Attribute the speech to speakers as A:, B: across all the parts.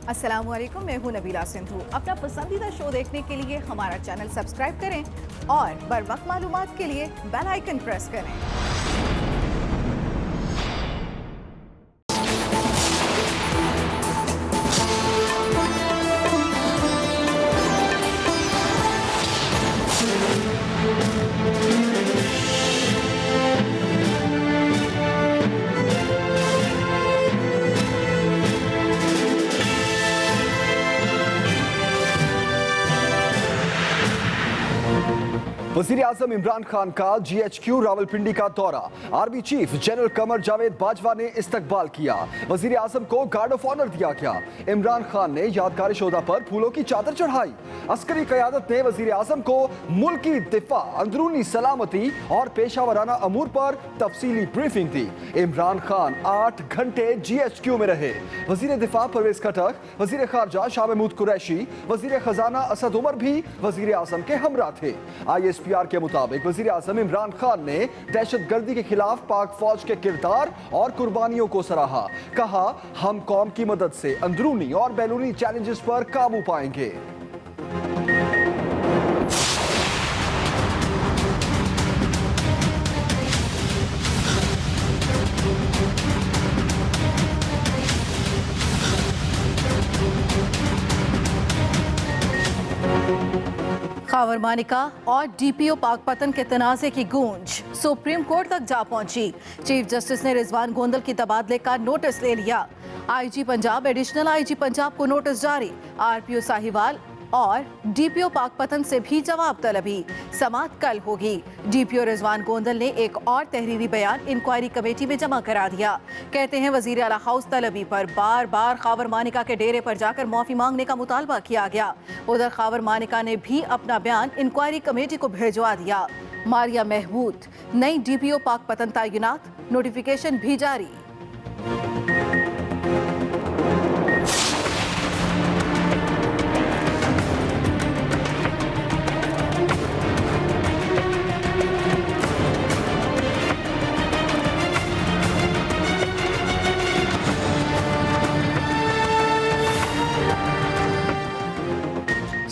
A: अस्सलामुअलैकुम, मैं हूं नबीला सिंधु। अपना पसंदीदा शो देखने के लिए हमारा चैनल सब्सक्राइब करें और बर वक्त मालूमात के लिए बेल आइकन प्रेस करें।
B: वज़ीर आज़म इमरान खान का GHQ रावलपिंडी का दौरा। Army chief general Qamar Javed Bajwa ने इस्तकबाल किया। वज़ीर आज़म को गार्ड ऑफ ऑनर दिया गया। इमरान खान ने यादगार शोधा पर फूलों की चादर चढ़ाई। अस्करी क़यादत ने वज़ीर आज़म को मुल्की दिफा, अंदरूनी सलामती और पेशावराना अमूर पर तफसीली ब्रीफिंग दी। इमरान खान 8 घंटे GHQ में रहे। वज़ीर दिफा परवेज खटक, वज़ीर खारजा शाह महमूद कुरैशी, वज़ीर खजाना असद उमर भी वज़ीर आज़म के हमरा थे। ISPR के मुताबिक वज़ीर आज़म इमरान खान ने दहशतगर्दी के खिलाफ पाक फौज के किरदार और कुर्बानियों को सराहा। कहा, हम कौम की मदद से अंदरूनी और बैरूनी चैलेंजेस पर काबू पाएंगे।
A: खावर मानिका और DPO पाकपतन के तनाज़े की गूंज सुप्रीम कोर्ट तक जा पहुंची। चीफ जस्टिस ने रिजवान गोंदल की तबादले का नोटिस ले लिया। IG Punjab, additional IG Punjab को नोटिस जारी। RPO साहिवाल और DPO पाकपतन से भी जवाब तलबी। समाअत कल होगी। DPO रिजवान गोंदल ने एक और तहरीरी बयान इंक्वायरी कमेटी में जमा करा दिया। कहते हैं वजीर आला हाउस तलबी पर बार बार खावर मानिका के डेरे पर जाकर माफी मांगने का मुतालबा किया गया। उधर खावर मानिका ने भी अपना बयान इंक्वायरी कमेटी को भिजवा दिया। मारिया महमूद नई DPO पाकपतन तैनात, नोटिफिकेशन भी जारी।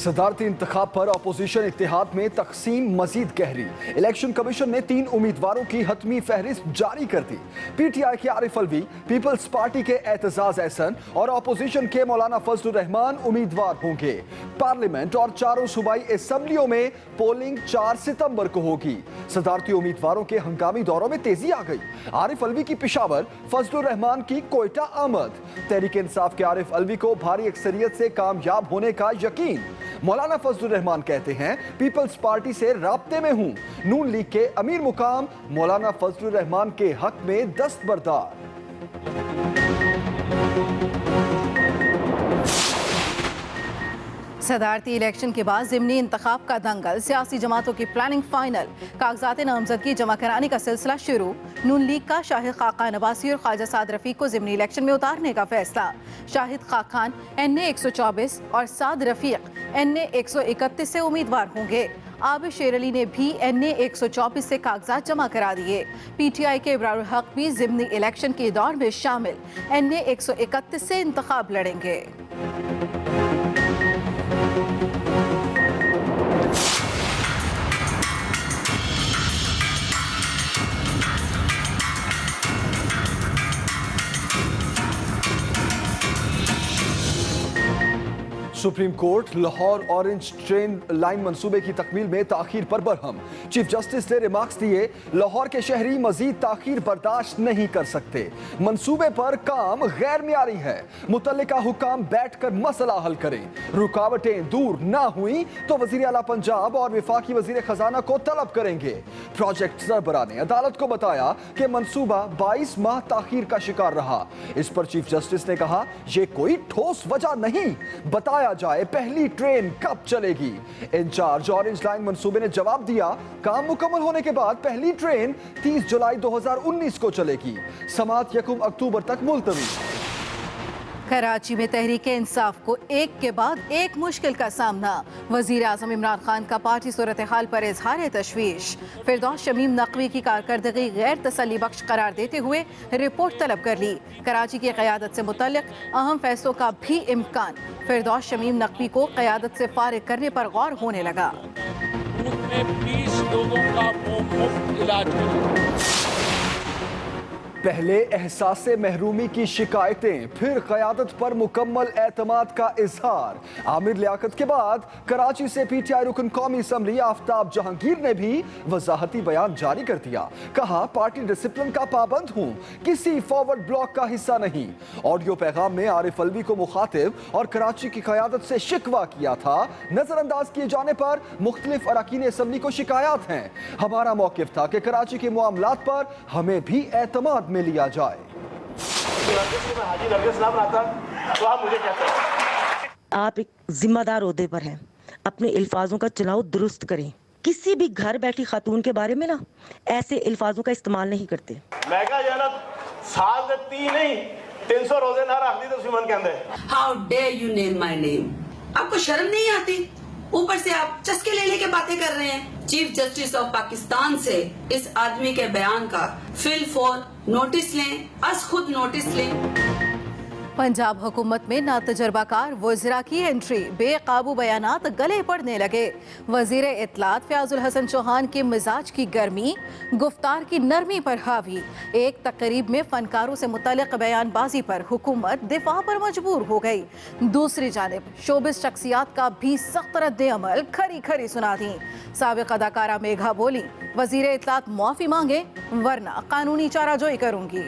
B: सदारती इंतखाब पर अपोजिशन इत्तेहाद में तकसीम मजीद गहरी। इलेक्शन कमीशन ने 3 उम्मीदवारों की हतमी फहरिस्त जारी कर दी। PTI के आरिफ अलवी, पीपल्स पार्टी के एतजाज एहसन और अपोजिशन के मौलाना फजलुर रहमान उम्मीदवार होंगे। पार्लियामेंट और चारों सूबाई असम्बलियों में पोलिंग 4 सितंबर को होगी। सदारती उम्मीदवारों के हंगामी दौरों में तेजी आ गई। आरिफ अलवी की पेशावर, फजलुर रहमान की कोयटा आमद। तहरीक इंसाफ के आरिफ अलवी को भारी अक्सरियत से कामयाब होने का यकीन। मौलाना फजलुर रहमान कहते हैं, पीपल्स पार्टी से राब्ते में हूं। नून लीग के अमीर मुकाम मौलाना फजलुर रहमान के हक में दस्तबरदार।
A: सदारती इलेक्शन के बाद ज़िमनी इंतखाब का दंगल, सियासी जमातों की प्लानिंग फाइनल, कागजात नामजदगी जमा कराने का सिलसिला शुरू। नून लीग का शाहिद खाकान अब्बासी और ख्वाजा साद रफीक को ज़िमनी इलेक्शन में उतारने का फैसला। शाहिद खाकान NA 124 और साद रफीक NA 131 से उम्मीदवार होंगे। आबिद शेर अली ने भी NA 124 से कागजात जमा करा दिए। PTI के इब्रारुल हक भी ज़िमनी इलेक्शन के दौर में शामिल, NA 131 से इंतखाब लड़ेंगे।
B: Supreme court Lahore orange train line मंसूबे की तकमील में ताखीर पर बरहम। चीफ जस्टिस ने रिमार्क्स दिए, लाहौर के शहरी मजीद ताखीर बर्दाश्त नहीं कर सकते। मंसूबे पर काम गैर मियारी है। मुतल्लिका हुकाम बैठकर मसला हल करें। रुकावटें दूर ना हुई तो वजीर आला पंजाब और वफाकी वजीर खजाना को तलब करेंगे। प्रोजेक्ट सरबराह ने अदालत को बताया कि मंसूबा 22 माह ताखीर का शिकार रहा। इस पर चीफ जस्टिस ने कहा, यह कोई ठोस वजह नहीं, बताया जाए पहली ट्रेन कब चलेगी। इंचार्ज ऑरेंज लाइन मंसूबे ने जवाब दिया, काम मुकम्मल होने के बाद पहली ट्रेन 30 जुलाई 2019 को चलेगी। समाअत 1 अक्टूबर तक मुलतवी।
A: कराची में तहरीके इंसाफ को एक के बाद एक मुश्किल का सामना। वजीर आजम इमरान खान का पार्टी सूरत हाल पर इजहार तशवीश। फिरदौस शमीम नकवी की कारकर्दगी गैर तसल्ली बख्श करार देते हुए रिपोर्ट तलब कर ली। कराची की क़यादत से मुतल्लिक अहम फैसलों का भी इम्कान। फिरदौस शमीम नकवी को क़यादत से फारिग करने पर गौर होने लगा।
C: 20 लोगों का मुफ्त इलाज करें।
B: पहले एहसासे महरूमी की शिकायतें, फिर क़यादत पर मुकम्मल एतमाद का इजहार। आमिर लियाकत के बाद कराची से पीटीआई रुकन कौमी असम्बली आफ्ताब जहांगीर ने भी वजाहती बयान जारी कर दिया। कहा, पार्टी डिसिप्लिन का पाबंद हूँ, किसी फॉरवर्ड ब्लॉक का हिस्सा नहीं। ऑडियो पैगाम में आरिफ अलवी को मुखातिब और कराची की क़यादत से शिकवा किया था। नजरअंदाज किए जाने पर मुख्तलिफ अरकान असम्बली को शिकायत हैं। हमारा मौक़िफ़ था कि कराची के मामलात पर हमें भी एतमाद में लिया जाए।
D: आप एक जिम्मेदार ओहदे पर हैं, अपने अल्फाजों का चुनाव दुरुस्त करें। किसी भी घर बैठी खातून के बारे में ना ऐसे अल्फाजों का इस्तेमाल नहीं करते।
E: मैं कहा यार साल के 3 नहीं 300 रोजे ना रख दी तो सुमन कहते
F: how dare you name my name. आपको शर्म नहीं आती? ऊपर से आप चस्के ले लेके बातें कर रहे हैं। चीफ जस्टिस ऑफ पाकिस्तान से इस आदमी के बयान का फिल फॉर नोटिस लें, अस खुद नोटिस लें।
A: पंजाब हुकूमत में नातजर्बाकार वज़रा की एंट्री, बेकाबू बयानात गले पड़ने लगे। वज़ीर इत्तलात फ़याज़ुल हसन चौहान के मिजाज की गर्मी, गुफ्तार की नरमी पर हावी। एक तकरीब में फनकारों से मुतल्लिक़ बयानबाजी पर हुकूमत दिफा पर मजबूर हो गई। दूसरी जानिब शोबिस शख्सियात का भी सख्त रद्द अमल खरी खरी सुना दी। साबिक़ अदाकारा मेघा बोली, वज़ीर इत्तलात मुआफ़ी मांगे वरना कानूनी चाराजोई करूंगी।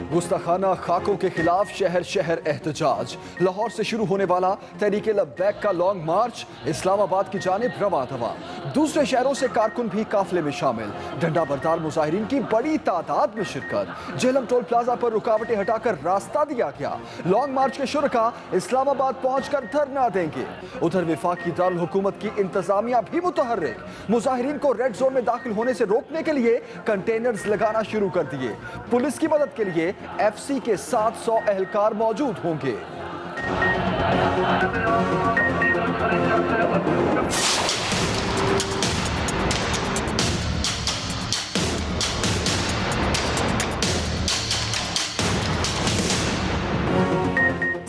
B: गुस्ताखाना खाकों के खिलाफ शहर शहर एहतजाज। लाहौर से शुरू होने वाला तहरीके लब्बैक का लॉन्ग मार्च इस्लामाबाद की जानिब रवा दवा। दूसरे शहरों से कारकुन भी काफिले में शामिल। डंडा बरदार मुजाहिरीन की बड़ी तादाद में शिरकत। जेहलम टोल प्लाजा पर रुकावटें हटाकर रास्ता दिया गया। लॉन्ग मार्च के शुरका इस्लामाबाद पहुंचकर धरना देंगे। उधर वफाकी दारुल हुकूमत की इंतजामिया भी मुतहर्रिक। मुजाहिरीन को रेड जोन में दाखिल होने से रोकने के लिए कंटेनर्स लगाना शुरू कर दिए। पुलिस की मदद के लिए एफसी के 700 एहलकार मौजूद होंगे।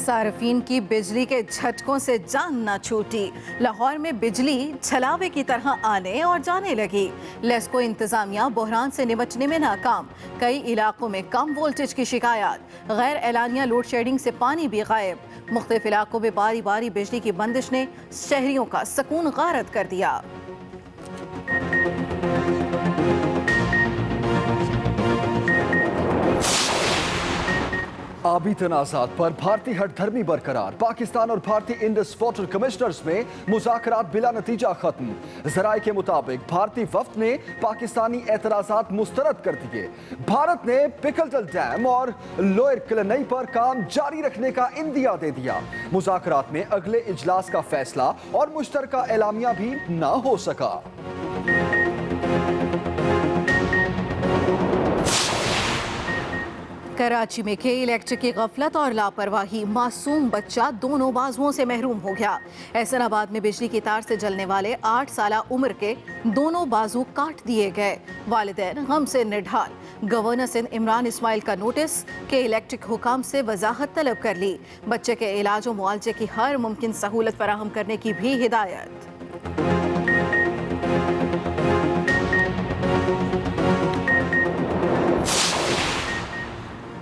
A: सार्फिन की बिजली के झटकों से जान न छूटी। लाहौर में बिजली छलावे की तरह आने और जाने लगी। लेस्को इंतजामिया बहरान से निपटने में नाकाम। कई इलाकों में कम वोल्टेज की शिकायत। गैर एलानिया लोड शेडिंग से पानी भी गायब। मुख्तलिफ इलाकों में बारी बारी बिजली की बंदिश ने शहरियों का सुकून गारत कर दिया।
B: आबी तनाज़ात पर भारतीय हठधर्मी बरकरार। पाकिस्तान और भारतीय इंडस वाटर कमिश्नर्स में मुज़ाकरात बिला नतीजा खत्म। ज़राए के मुताबिक भारतीय वफ्द ने पाकिस्तानी एतराज़ात मुस्तरद कर दिए। भारत ने पिकलटल डैम और लोअर किलनई पर काम जारी रखने का इंदिया दे दिया। मुज़ाकरात में अगले इजलास का फैसला और मुश्तरका एलामिया भी ना हो सका।
A: कराची में के इलेक्ट्रिक की गफलत और लापरवाही, मासूम बच्चा दोनों बाजुओं से महरूम हो गया। एहसनाबाद में बिजली की तार से जलने वाले 8 साला उम्र के दोनों बाजू काट दिए गए। वालिदैन गम से निढाल। गवर्नर सिंध इमरान इस्माइल का नोटिस, के इलेक्ट्रिक हुकाम से वजाहत तलब कर ली। बच्चे के इलाज और मुआवजे की हर मुमकिन सहूलत फराहम करने की भी हिदायत।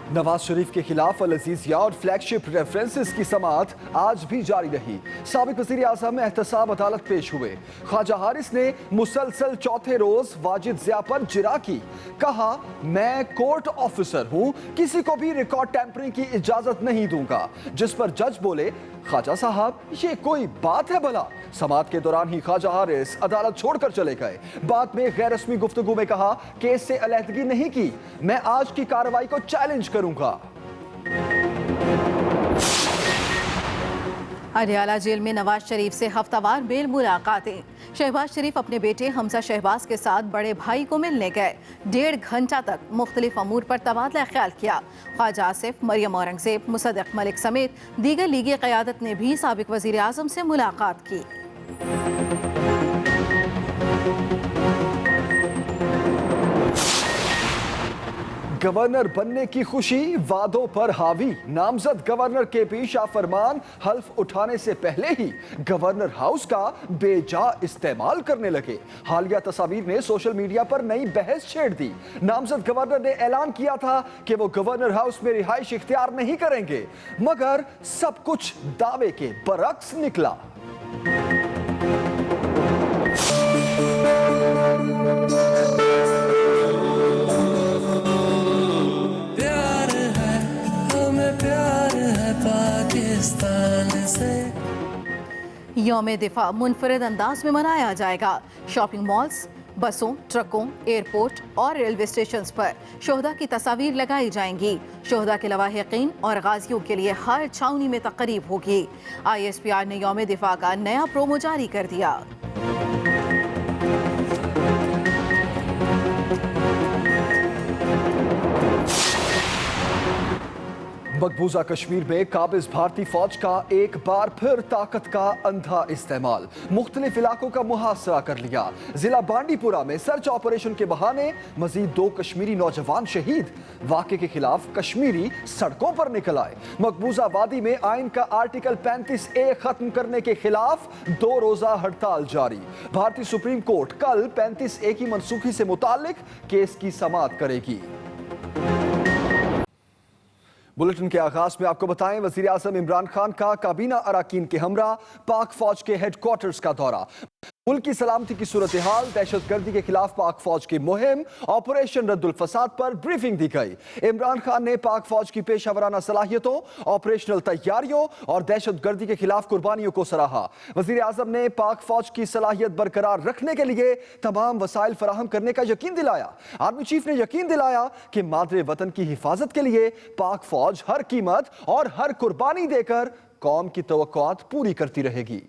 B: नवाज शरीफ के खिलाफ अल अजीजिया और फ्लैगशिप रेफरेंसेस की समाअत आज भी जारी रही। साबिक वज़ीर आज़म एहतसाब अदालत पेश हुए। ख्वाजा हारिस ने मुसलसल चौथे रोज वाजिद ज़िया पर जिरा की। कहा, मैं कोर्ट ऑफिसर हूं, किसी को भी रिकॉर्ड टैंपरिंग की इजाजत नहीं दूंगा। जिस पर जज बोले, ख्वाजा साहब, ये कोई बात है भला? समाअत के दौरान ही ख्वाजा हारिस अदालत छोड़कर चले गए। बाद में गैर रस्मी गुफ्तगू में कहा, केस से अलहदगी नहीं की, मैं आज की कार्रवाई को चैलेंज करूंगा।
A: अडयाला जेल में नवाज शरीफ से हफ्तावार बेल मुलाकातें। शहबाज शरीफ अपने बेटे हमजा शहबाज के साथ बड़े भाई को मिलने गए। 1.5 घंटा तक मुख्तलिफ अमूर पर तबादला ख्याल किया। ख्वाजा आसिफ, मरियम औरंगजेब, मुसद्दिक मलिक समेत दीगर लीगी क़यादत ने भी साबिक वज़ीर आज़म से मुलाकात की।
B: गवर्नर बनने की खुशी वादों पर हावी। नामजद गवर्नर KP शाह फरमान हल्फ उठाने से पहले ही गवर्नर हाउस का बेजा इस्तेमाल करने लगे। हालिया तस्वीर ने सोशल मीडिया पर नई बहस छेड़ दी। नामजद गवर्नर ने ऐलान किया था कि वो गवर्नर हाउस में रिहाइश इख्तियार नहीं करेंगे, मगर सब कुछ दावे के बरक्स निकला।
A: यौम दिफा मुनफरिद अंदाज में मनाया जाएगा। शॉपिंग मॉल्स, बसों, ट्रकों, एयरपोर्ट और रेलवे स्टेशन पर शोहदा की तस्वीर लगाई जाएंगी। शोहदा के लवाहिकीन और गाजियों के लिए हर छावनी में तकरीब होगी। ISPR ने यौम दिफा का नया प्रोमो जारी कर दिया।
B: मकबूजा कश्मीर में काबिज भारतीय फौज का एक बार फिर ताकत का अंधा इस्तेमाल। मुख्तलिफ इलाकों का मुहासरा कर लिया। जिला बांडीपुरा में सर्च ऑपरेशन के बहाने मजीद 2 कश्मीरी नौजवान शहीद। वाक़े के खिलाफ कश्मीरी सड़कों पर निकल आए। मकबूजा वादी में आइन का आर्टिकल 35A खत्म करने के खिलाफ 2 रोजा हड़ताल जारी। भारतीय सुप्रीम कोर्ट कल 35A की मनसूखी से मुताल्लिक केस की समाअत करेगी। बुलेटिन के आगाज में आपको बताएं, वजीर आजम इमरान खान का काबीना अराकीन के हमरा पाक फौज के हेडक्वार्टर्स का दौरा। मुल्क की सलामती की सूरत हाल, दहशतगर्दी के खिलाफ पाक फौज की मुहिम, ऑपरेशन रद्दुल फसाद पर ब्रीफिंग दी गई। इमरान खान ने पाक फौज की पेशावराना सलाहियतों, ऑपरेशनल तैयारियों और दहशतगर्दी के खिलाफ कुर्बानियों को सराहा। वजीर आजम ने पाक फौज की सलाहियत बरकरार रखने के लिए तमाम वसाइल फराहम करने का यकीन दिलाया। आर्मी चीफ ने यकीन दिलाया कि मादरे वतन की हिफाजत के लिए पाक फौज हर कीमत और हर कुर्बानी देकर कौम की तवक्कुआत पूरी करती रहेगी।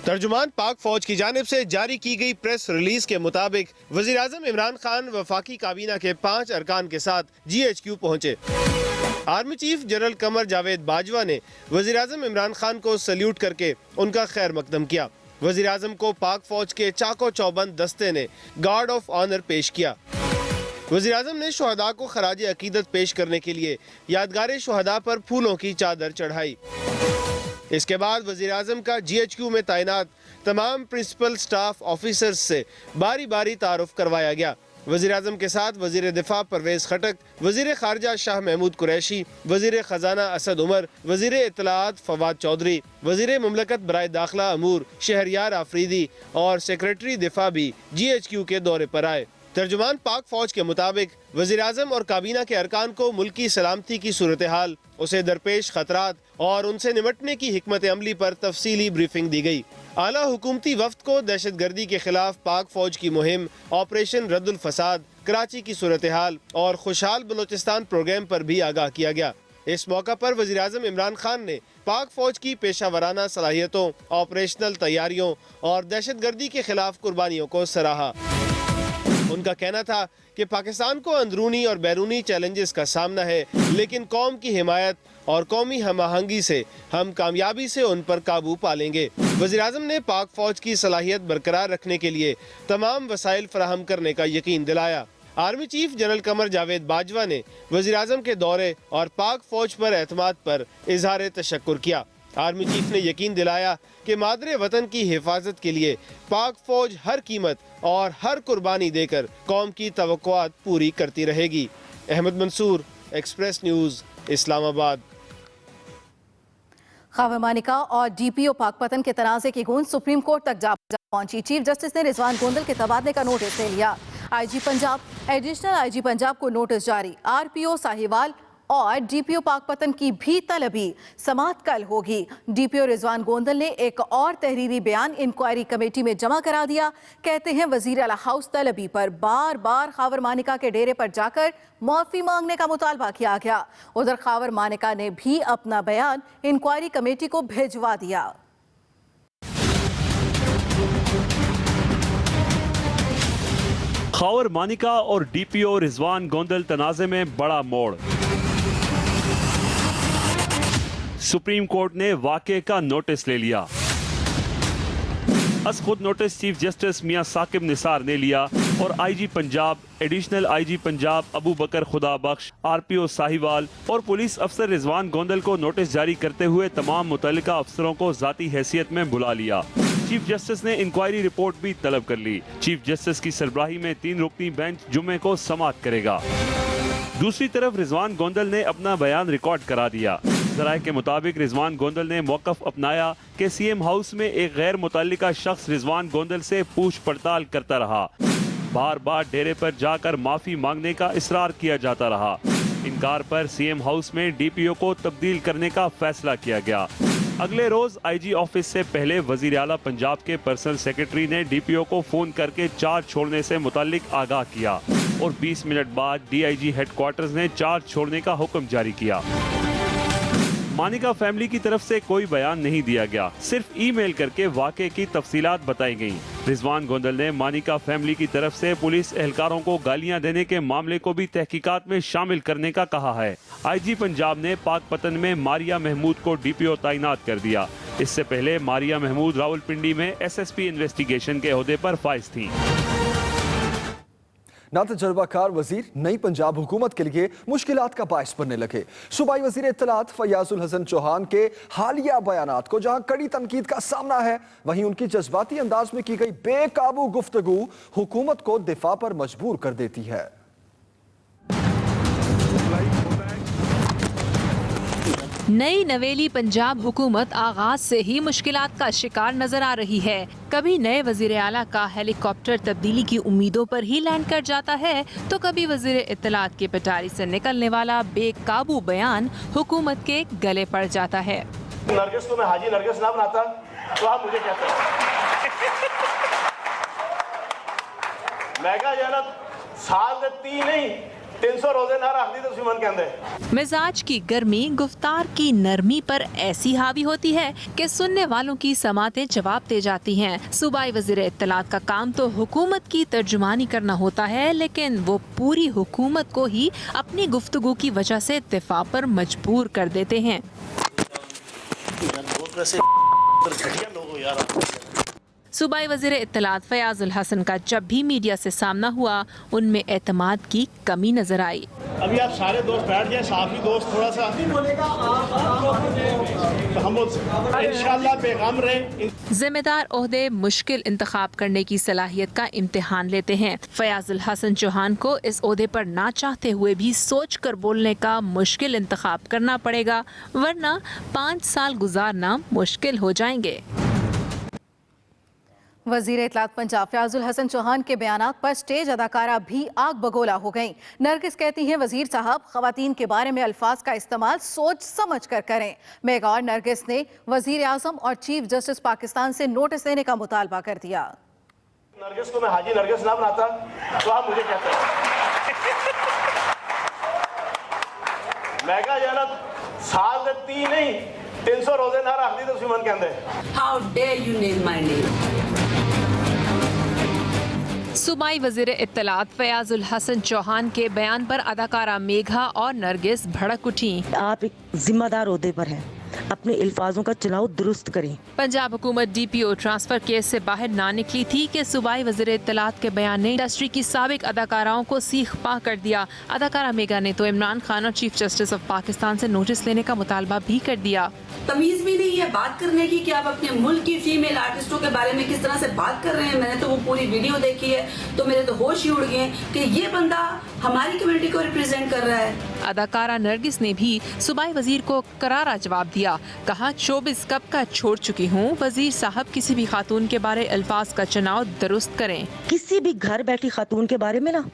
G: तर्जुमान पाक फौज की जानिब से जारी की गई प्रेस रिलीज के मुताबिक वजीर आजम इमरान खान वफाकी काबीना के 5 अरकान के साथ GHQ पहुंचे। Army chief general Qamar Javed Bajwa ने वजीर आजम इमरान खान को सल्यूट करके उनका खैर मकदम किया। वजीर आजम को पाक फौज के चाको चौबंद दस्ते ने गार्ड ऑफ ऑनर पेश किया। वजीर आजम ने शोहदा को खराज अकीदत पेश करने के लिए यादगार शोहदा पर फूलों की चादर चढ़ाई। इसके बाद वजीर आजम का GHQ में तैनात तमाम प्रिंसिपल स्टाफ ऑफिसर्स से बारी बारी तारुफ करवाया गया। वजीर आजम के साथ वजीर दिफा परवेज खटक, वजीर खारजा शाह महमूद कुरैशी, वजीर खजाना असद उमर, वजीर इत्तलाआत फवाद चौधरी, वजीर मुमलकत बराए दाखिला अमूर शहरियार आफरीदी और सेक्रेटरी दिफा भी GHQ के दौरे पर आए। तर्जुमान पाक फौज के मुताबिक वजीर आजम और काबीना के अरकान को मुल्क की सलामती की सूरत हाल, उसे दरपेश खतरात और उनसे निमटने की हिकमत अमली पर तफसीली ब्रीफिंग दी गई। आला हुकूमती वफ्द को दहशतगर्दी के खिलाफ पाक फौज की मुहिम, ऑपरेशन रद्दुल फसाद, कराची की सूरत हाल और खुशहाल बलोचिस्तान प्रोग्राम पर भी आगाह किया गया। इस मौका पर वजीर आजम इमरान खान ने पाक फौज की पेशावराना सलाहियतों, ऑपरेशनल तैयारियों और दहशतगर्दी के खिलाफ कुर्बानियों को सराहा। उनका कहना था कि पाकिस्तान को अंदरूनी और बैरूनी चैलेंजेस का सामना है, लेकिन कौम की हिमायत और कौमी हम आहंगी से हम कामयाबी से उन पर काबू पा लेंगे। वज़ीर आज़म ने पाक फौज की सलाहियत बरकरार रखने के लिए तमाम वसाइल फराहम करने का यकीन दिलाया। Army chief general Qamar Javed Bajwa ने वज़ीर आज़म के दौरे और पाक फौज पर एतमाद पर इजहार तशक्कुर किया। आर्मी चीफ ने यकीन दिलाया कि मादरे वतन की हिफाजत के लिए पाक फौज हर कीमत और हर कुर्बानी देकर कौम की तवक्कुआत पूरी करती रहेगी। Ahmad Mansoor, Express News, Islamabad.
A: ख़ावर मानिका और DPO पाकपतन के तनाज़े की गूंज सुप्रीम कोर्ट तक जा पहुंची। चीफ जस्टिस ने रिजवान गोंदल के तबादले का नोटिस ले लिया। IG Punjab, additional IG Punjab को नोटिस जारी। आरपीओ साहिवाल और डीपीओ पाकपतन की भी तलबी। समाअत कल होगी। डीपीओ रिजवान गोंदल ने एक और तहरीरी बयान इंक्वायरी कमेटी में जमा करा दिया। कहते हैं वजीर आला हाउस तलबी पर बार बार खावर मानिका के डेरे पर जाकर माफी मांगने का मुतालबा किया गया। उधर खावर मानिका ने भी अपना बयान इंक्वायरी कमेटी को भिजवा दिया।
H: खावर मानिका और डीपीओ रिजवान गोंदल तनाज़े में बड़ा मोड़। सुप्रीम कोर्ट ने वाक़े का नोटिस ले लिया। खुद notice chief justice Mian Saqib Nisar ने लिया और IG Punjab, additional IG Punjab Abu Bakar Khuda Bakhsh, RPO Sahiwal और पुलिस अफसर रिजवान गोंदल को नोटिस जारी करते हुए तमाम मुतल्लिका अफसरों को ज़ाती हैसियत में बुला लिया। चीफ जस्टिस ने इंक्वायरी रिपोर्ट भी तलब कर ली। चीफ जस्टिस की सरबराही में 3 रुकनी बेंच जुम्मे को समाअत करेगा। दूसरी तरफ रिजवान गोंदल ने अपना बयान रिकॉर्ड करा दिया। ज़राए के मुताबिक रिजवान गोंदल ने मौक़िफ़ अपनाया कि सीएम हाउस में एक गैर मुतल्लिका शख्स रिजवान गोंदल से पूछ पड़ताल करता रहा। बार बार डेरे पर जाकर माफ़ी मांगने का इसरार किया जाता रहा। इनकार पर सीएम हाउस में डीपीओ को तब्दील करने का फैसला किया गया। अगले रोज आईजी ऑफिस से पहले वजीर आला पंजाब के पर्सनल सेक्रेटरी ने डीपीओ को फोन करके चार्ज छोड़ने से मुताल्लिक आगाह किया और 20 मिनट बाद डीआईजी हेडक्वार्टर्स ने चार्ज छोड़ने का हुक्म जारी किया। मानिका फैमिली की तरफ से कोई बयान नहीं दिया गया, सिर्फ ईमेल करके वाक़े की तफसीलात बताई गईं। रिजवान गोंदल ने मानिका फैमिली की तरफ से पुलिस एहलकारों को गालियां देने के मामले को भी तहकीकात में शामिल करने का कहा है। आईजी पंजाब ने पाकपतन में मारिया महमूद को डीपीओ तैनात कर दिया। इससे पहले मारिया महमूद रावलपिंडी में एसएसपी इन्वेस्टिगेशन के ओहदे पर फाइज थी।
B: ना तजर्बाकार वजीर नई पंजाब हुकूमत के लिए मुश्किलात का बायस बनने लगे। सूबाई वजीर इत्तलात फयाजुल हसन चौहान के हालिया बयानात को जहां कड़ी तनकीद का सामना है, वहीं उनकी जज्बाती अंदाज में की गई बेकाबू गुफ्तगू हुकूमत को दिफा पर मजबूर कर देती है।
I: नई नवेली पंजाब हुकूमत आगाज से ही मुश्किलात का शिकार नजर आ रही है। कभी नए वजीर आला का हेलीकॉप्टर तब्दीली की उम्मीदों पर ही लैंड कर जाता है, तो कभी वजीर इत्तलात की पिटारी से निकलने वाला बेकाबू बयान हुकूमत के गले पड़ जाता है।
E: नरगिस को मैं हाजी नरगिस ना बनाता तो आप मुझे कहते मैं कहा साल दे 3 नहीं 300 रोजे ना रख दी तो मन कहते।
I: मिजाज की गर्मी गुफ्तार की नरमी पर ऐसी हावी होती है कि सुनने वालों की समातें जवाब दे जाती हैं। सूबाई वजीर इत्तलात का काम तो हुकूमत की तर्जुमानी करना होता है, लेकिन वो पूरी हुकूमत को ही अपनी गुफ्तगू की वजह से दिफा पर मजबूर कर देते हैं। सूबाई वजीर इत्तलात फयाजुल हसन का जब भी मीडिया से सामना हुआ, उनमें एतमाद की कमी नजर आई।
E: अभी आप सारे दोस्त बैठ जाए, साफी दोस्त थोड़ा सा तो हम इंशाल्लाह बेगम रहे।
I: जिम्मेदार ओहदे मुश्किल इंतखाब करने की सलाहियत का इम्तिहान लेते हैं। फयाजुल हसन चौहान को इस ओहदे पर ना चाहते हुए भी सोच कर बोलने का मुश्किल इंतखाब करना पड़ेगा, वरना 5 साल गुजारना मुश्किल हो जाएंगे।
A: वजीर इत्तलात पंजाब फयाजुल हसन चौहान के बयानात पर स्टेज अदाकारा भी आग बगोला हो गईं। नरगिस कहती हैं वजीर साहब खवातीन के बारे में अल्फाज का इस्तेमाल सोच समझ कर करें। मेगा और नरगिस ने वजीर आजम और चीफ जस्टिस पाकिस्तान से नोटिस देने का मुतालबा कर दिया।
E: नरगिस को मैं हाजी नरगिस ना बनाता तो आप मुझे कहते मैं कहा साल दे 3 नहीं 300 रोजे ना रख दी तो मन कहते।
F: How dare you name my name.
I: सूबाई वजीर इत्तलात फयाजुल हसन चौहान के बयान पर अदाकारा मेघा और नरगिस भड़क उठी।
D: आप एक जिम्मेदार ओहदे पर हैं, अपने अल्फाजों का चुनाव दुरुस्त करें।
I: पंजाब हुकूमत डीपीओ ट्रांसफर केस से बाहर ना निकली थी कि सूबाई वजीर इत्तलात के बयान ने इंडस्ट्री की साबिक अदाकाराओं को सीख पा कर दिया। अदाकारा मेगा ने तो इमरान खान और चीफ जस्टिस ऑफ पाकिस्तान से नोटिस लेने का मुतालबा भी कर दिया।
F: तमीज भी नहीं है बात करने की कि आप अपने मुल्क की फीमेल आर्टिस्टों के बारे में किस तरह से बात कर रहे हैं। मैंने तो वो पूरी वीडियो देखी है तो मेरे तो होश ही उड़ गए कि ये बंदा हमारी कम्युनिटी को रिप्रेजेंट कर रहा है।
I: अदाकारा नरगिस ने भी सूबाई वजीर को करारा जवाब दिया। दिया। कहा शोबिस कब का छोड़ चुकी हूँ, वजीर साहब किसी भी खातून के बारे अल्फाज का चुनाव दुरुस्त करें।
D: किसी भी घर बैठी खातून के बारे में ना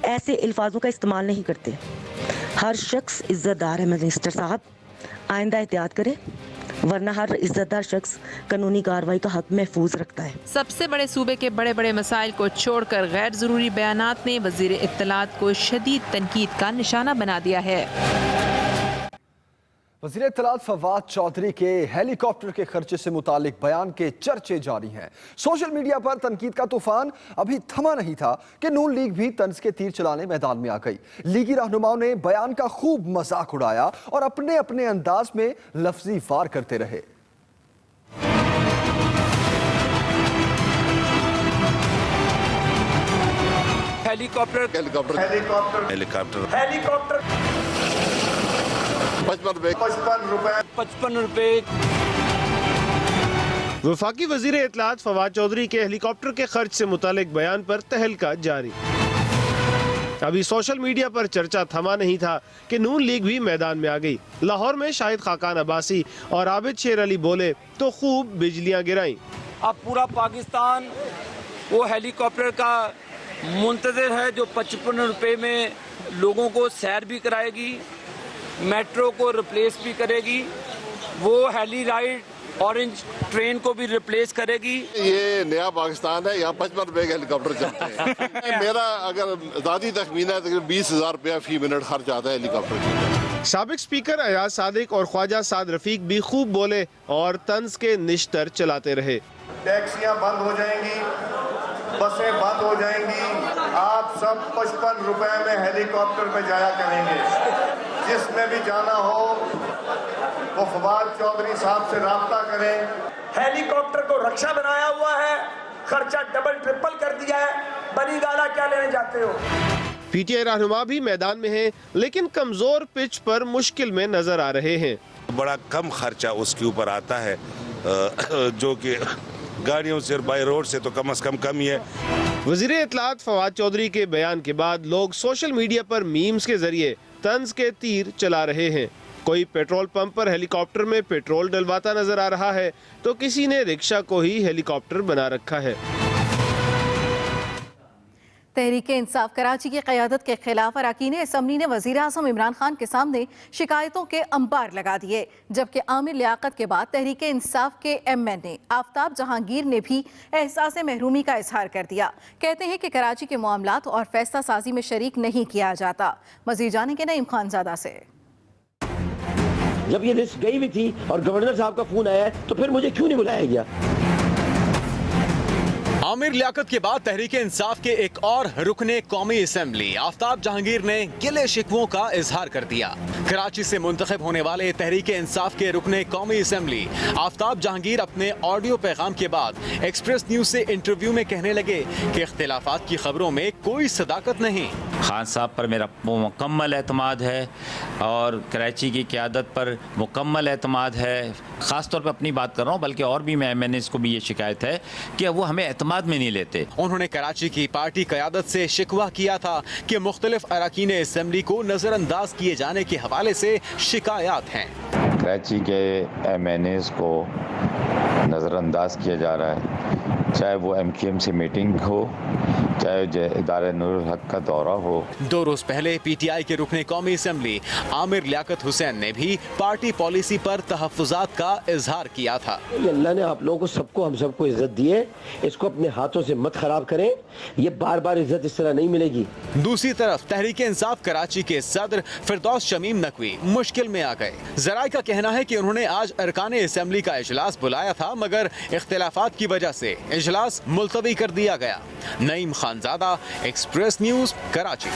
D: ऐसे अल्फाजों का इस्तेमाल नहीं करते। हर शख्स इज्जतदार है मिनिस्टर साहब, आइंदा एहतियात करें, वरना हर इज्जतदार शख्स कानूनी कार्रवाई का हक महफूज रखता है।
I: सबसे बड़े सूबे के बड़े बड़े मसाइल को छोड़कर गैर जरूरी बयानात ने वजीर इत्तलात को शदीद तनकीद का निशाना बना दिया है।
B: वज़ीर इत्तलात फवाद चौधरी के हेलीकॉप्टर के खर्चे से मुतालिक बयान के चर्चे जारी हैं। सोशल मीडिया पर तनकीद का तूफान अभी थमा नहीं था कि नून लीग भी तंज के तीर चलाने मैदान में आ गई। लीगी रहनुमाओं ने बयान का खूब मजाक उड़ाया और अपने अपने अंदाज में लफ्जी वार करते रहे।
J: Helicopter helicopter helicopter helicopter helicopter 55 रुपए।
G: वफाकी वजीर इत्तलात फवाद चौधरी के हेलीकॉप्टर के खर्च से मुतालिक बयान पर तहलका जारी। अभी सोशल मीडिया पर चर्चा थमा नहीं था कि नून लीग भी मैदान में आ गई। लाहौर में शाहिद खाकान अब्बासी और आबिद शेर अली बोले तो खूब बिजलियां गिराई।
J: अब पूरा पाकिस्तान वो हेलीकॉप्टर का मुंतज़िर है जो 55 रुपए में लोगों को सैर भी कराएगी, मेट्रो को रिप्लेस भी करेगी, वो हेली राइड ऑरेंज ट्रेन को भी रिप्लेस करेगी।
K: ये नया पाकिस्तान है, यहाँ 55 रुपए के हेलीकॉप्टर चलते हैं। मेरा अगर ज़ाती तखमीना है तो 20,000 रुपया फी मिनट खर्च आता है हेलीकॉप्टर की।
G: साबिक स्पीकर अयाज सादिक और ख्वाजा साद रफीक भी खूब बोले और तंज के निश्तर चलाते रहे।
E: टैक्सियां बंद हो जाएंगी, बसें बंद हो जाएंगी, आप सब 55 रुपए में हेलीकॉप्टर पे जाया करेंगे। जिसमें भी जाना हो वो फवाद चौधरी साहब से राब्ता करें।
J: हेलीकॉप्टर को रक्षा बनाया हुआ है, खर्चा डबल ट्रिपल कर दिया है, बड़ी गाला क्या लेने जाते हो।
G: पीटीआई रहनुमा भी मैदान में हैं, लेकिन कमजोर पिच पर मुश्किल में नजर आ रहे हैं।
L: बड़ा कम खर्चा उसके ऊपर आता है, जो कि गाड़ियों से बाई रोड से तो कम से कम ही है।
G: वजीर इत्तलात फवाद चौधरी के बयान के बाद लोग सोशल मीडिया पर मीम्स के जरिए तंज के तीर चला रहे हैं। कोई पेट्रोल पंप पर हेलीकॉप्टर में पेट्रोल डलवाता नजर आ रहा है तो किसी ने रिक्शा को ही हेलीकॉप्टर बना रखा है।
A: तहरीक इंसाफ कराची की क़यादत के खिलाफ अरकान असम्बली ने वज़ीर आज़म इमरान खान के सामने शिकायतों के अंबार लगा दिए, जबकि आमिर लियाकत के बाद तहरीक इंसाफ के MN आफ्ताब जहांगीर ने भी एहसास महरूमी का इजहार कर दिया। कहते हैं कि कराची के मामलात और फैसला साजी में शरीक नहीं किया जाता। मज़ीद जानेंगे नईम खानजादा से।
M: जब ये लिस्ट गई हुई थी और गवर्नर साहब का फोन आया तो फिर मुझे क्यों नहीं बुलाया गया?
N: आमिर लियाकत के बाद तहरीक इंसाफ के एक और रुकने कौमी असम्बली आफ्ताब जहांगीर ने गिले शिकवों का इजहार कर दिया। कराची से मुंतखब होने वाले तहरीक इंसाफ के रुकने कौमी असम्बली आफ्ताब जहांगीर अपने ऑडियो पैगाम के बाद एक्सप्रेस न्यूज से इंटरव्यू में कहने लगे कि इख्तिलाफात की खबरों में कोई सदाकत नहीं।
O: खान साहब पर मेरा मुकम्मल एतमाद है और कराची की क़यादत पर मुकम्मल एतमाद है। ख़ास तौर पर अपनी बात कर रहा हूँ, बल्कि और भी मैंने इसको भी ये शिकायत है कि वो हमें एतमाद में नहीं लेते।
N: उन्होंने कराची की पार्टी क़यादत से शिकवा किया था कि मुख्तलिफ अरकान असम्बली को नज़रअंदाज किए जाने के हवाले से शिकायत हैं।
P: कराची के MNAs को नज़रअंदाज किया जा रहा है, चाहे वो MQM से मीटिंग हो, चाहे इदारे नूरुल हक का दौरा हो।
N: 2 रोज पहले PTI के रुकने कौमी असम्बली आमिर लियाकत हुसैन ने भी पार्टी पॉलिसी पर तहफ़्फ़ुज़ात का इजहार किया था।
M: अल्लाह ने आप लोगों को सबको हम सबको इज्जत दी है, इसको अपने हाथों से मत खराब करें, ये बार बार इज्जत इस तरह नहीं मिलेगी।
N: दूसरी तरफ तहरीक इंसाफ कराची के सदर फिरदौस शमीम नकवी मुश्किल में आ गए। ज़राए का कहना है कि उन्होंने आज अरकान असम्बली का इजलास बुलाया था, मगर इख्तिलाफात की वजह से इजलास मुलतवी कर दिया गया। Naeem Khanzada, express news, Karachi.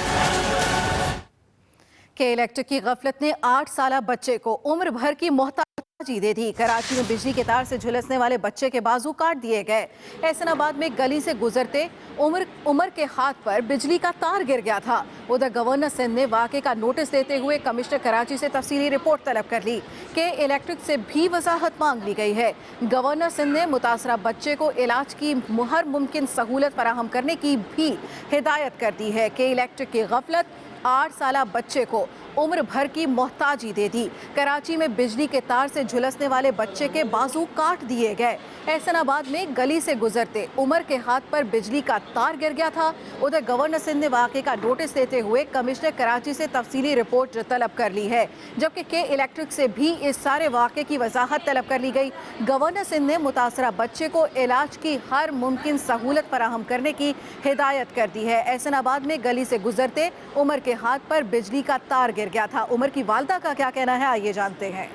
A: के इलेक्ट्रिक की गफलत ने 8 साला बच्चे को उम्र भर की मोहताजी दे दी। कराची में बिजली के तार से झुलसने वाले बच्चे के बाजू काट दिए गए। एहसनाबाद में गली से गुजरते उमर के हाथ पर बिजली का तार गिर गया था। उधर गवर्नर सिंध ने वाक़े का नोटिस देते हुए कमिश्नर कराची से तफसीली रिपोर्ट तलब कर ली। के इलेक्ट्रिक से भी वजाहत मांग ली गई है। गवर्नर सिंध ने मुतासरा बच्चे को इलाज की हर मुमकिन सहूलत फराहम करने की भी हिदायत कर दी है। के इलेक्ट्रिक की गफलत 8 साला बच्चे को उम्र भर की मोहताजी दे दी। कराची में बिजली के तार से झुलसने वाले बच्चे के बाजू काट दिए गए। एहसनाबाद में गली से गुजरते उमर के हाथ पर बिजली का तार गिर गया था। उधर गवर्नर सिंध ने वाकये का नोटिस लेते हुए कमिश्नर कराची से तफसीली रिपोर्ट तलब कर ली है, जबकि के इलेक्ट्रिक से भी इस सारे वाकये की वजाहत तलब कर ली गई। गवर्नर सिंध ने मुतासरा बच्चे को इलाज की हर मुमकिन सहूलत फराहम करने की हिदायत कर दी है। एहसनाबाद में गली से गुजरते उमर के हाथ पर बिजली का तार गिर गया था। उमर की वालदा का क्या कहना है, आइए जानते हैं।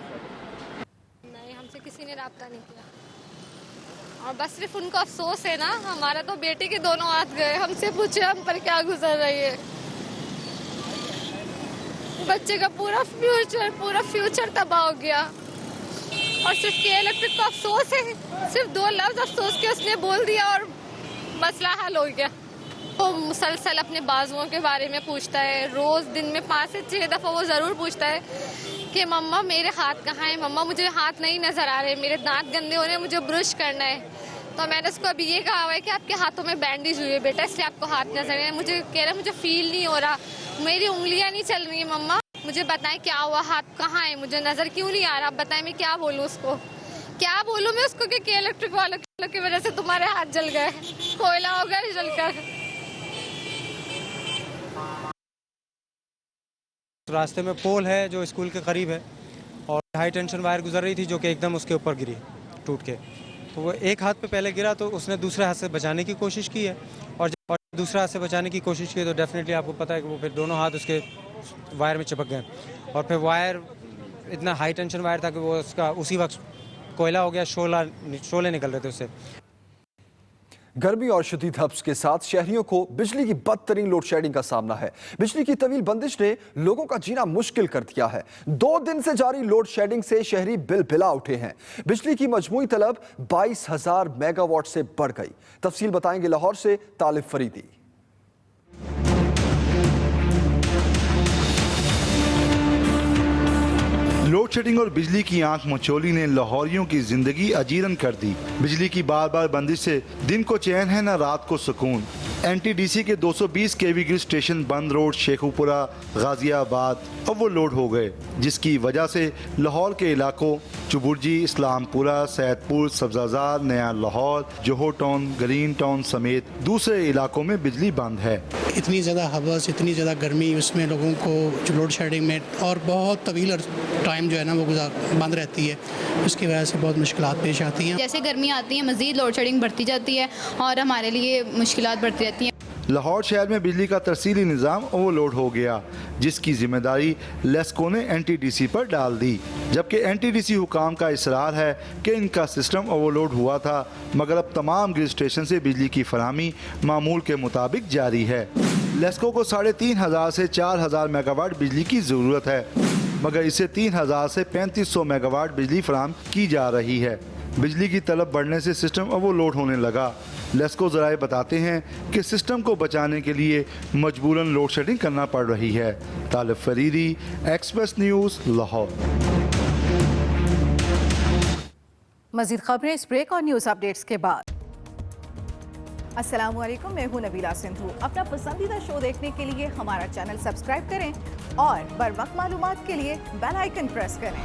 Q: नहीं, हमसे किसी ने राब्ता नहीं किया और बस सिर्फ उनको अफसोस है ना। हमारा तो बेटे के दोनों हाथ गए। हमसे पूछे हम पर क्या गुजर रही है। बच्चे का पूरा फ्यूचर तबाह हो गया और सिर्फ के इलेक्ट्रिक को अफसोस है। सिर्फ 2 लफ्ज अफसोस के उसने बोल दिया और मसला हल हो गया। वो मुसलसल अपने बाजुओं के बारे में पूछता है। रोज दिन में 5 से 6 दफ़ा वो ज़रूर पूछता है कि मम्मा मेरे हाथ कहाँ हैं, मम्मा मुझे हाथ नहीं नज़र आ रहे, मेरे दांत गंदे हो रहे हैं, मुझे ब्रश करना है। तो मैंने उसको अभी ये कहा हुआ है कि आपके हाथों में बैंडेज हुई है बेटा, इसलिए आपको हाथ नजर नहीं। मुझे कह रहा है मुझे फील नहीं हो रहा, मेरी उंगलियां नहीं चल रही है, मम्मा मुझे बताएं क्या हुआ, हाथ कहाँ है, मुझे नजर क्यों नहीं आ रहा, आप बताएं मैं क्या बोलूँ उसको, क्या बोलूँ मैं उसको कि इलेक्ट्रिक वालों की वजह से तुम्हारे हाथ जल गए, कोयला हो गया जलकर।
R: रास्ते में पोल है जो स्कूल के करीब है और हाई टेंशन वायर गुजर रही थी जो कि एकदम उसके ऊपर गिरी टूट के। तो वो एक हाथ पे पहले गिरा तो उसने दूसरे हाथ से बचाने की कोशिश की है और जब दूसरा हाथ से बचाने की कोशिश की तो डेफिनेटली आपको पता है कि वो फिर दोनों हाथ उसके वायर में चिपक गए और फिर वायर इतना हाई टेंशन वायर था कि वो उसका उसी वक्त कोयला हो गया, शोले निकल रहे थे उससे।
B: गर्मी और शदीद हब्स के साथ शहरियों को बिजली की बदतरीन लोड शेडिंग का सामना है। बिजली की तवील बंदिश ने लोगों का जीना मुश्किल कर दिया है। 2 दिन से जारी लोड शेडिंग से शहरी बिलबिला उठे हैं। बिजली की मजमूई तलब 22,000 मेगावाट से बढ़ गई। तफसील बताएंगे लाहौर से तालिब फरीदी।
S: लोड शेडिंग और बिजली की आंख मचोली ने लाहौरियों की जिंदगी अजीरन कर दी। बिजली की बार बार बंदिश से दिन को चैन है न रात को सुकून। NTDC के 220 kV ग्रिड स्टेशन बंद रोड, शेखुपुरा, गाजियाबाद अब वो लोड हो गए, जिसकी वजह से लाहौर के इलाकों चुबुर्जी, इस्लामपुरा, सैदपुर, सब्जाजार, नया लाहौर, जोहर टाउन, ग्रीन टाउन समेत दूसरे इलाकों में बिजली बंद है।
T: इतनी ज़्यादा हवस, इतनी ज़्यादा गर्मी, उसमें लोगों को लोड शेडिंग में और बहुत तवील टाइम जो है ना वो बंद रहती है, उसकी वजह से बहुत मुश्किलात पेश आती हैं।
U: जैसे गर्मी आती है मज़ीद लोड शेडिंग बढ़ती जाती है और हमारे लिए मुश्किलात बढ़ती रहती हैं।
S: लाहौर शहर में बिजली का तरसीली निज़ाम ओवरलोड हो गया, जिसकी जिम्मेदारी लेस्को ने NTDC पर डाल दी, जबकि NTDC हुकाम का इसरार है कि इनका सिस्टम ओवरलोड हुआ था, मगर अब तमाम ग्रिड स्टेशन से बिजली की फराहमी मामूल के मुताबिक जारी है। लेस्को को 3,500 से 4,000 मेगावाट बिजली की ज़रूरत है, मगर इसे 3,000 से 3,500 मेगावाट बिजली फराहम की जा रही है। बिजली की तलब बढ़ने से सिस्टम ओवरलोड होने लगा। लेस्को ज़राए बताते हैं कि सिस्टम को बचाने के लिए मजबूरन लोड शेडिंग करना पड़ रही है। तालिब फरीदी, एक्सप्रेस न्यूज़, लाहौर।
A: मज़ीद खबरें इस ब्रेक और न्यूज़ अपडेट्स के बाद। अस्सलामुअलैकुम, मैं हूं नबीला सिंधु। अपना पसंदीदा शो देखने के लिए हमारा चैनल सब्सक्राइब करें और बर वक्त मालूमात के लिए बेल आइकन प्रेस करें।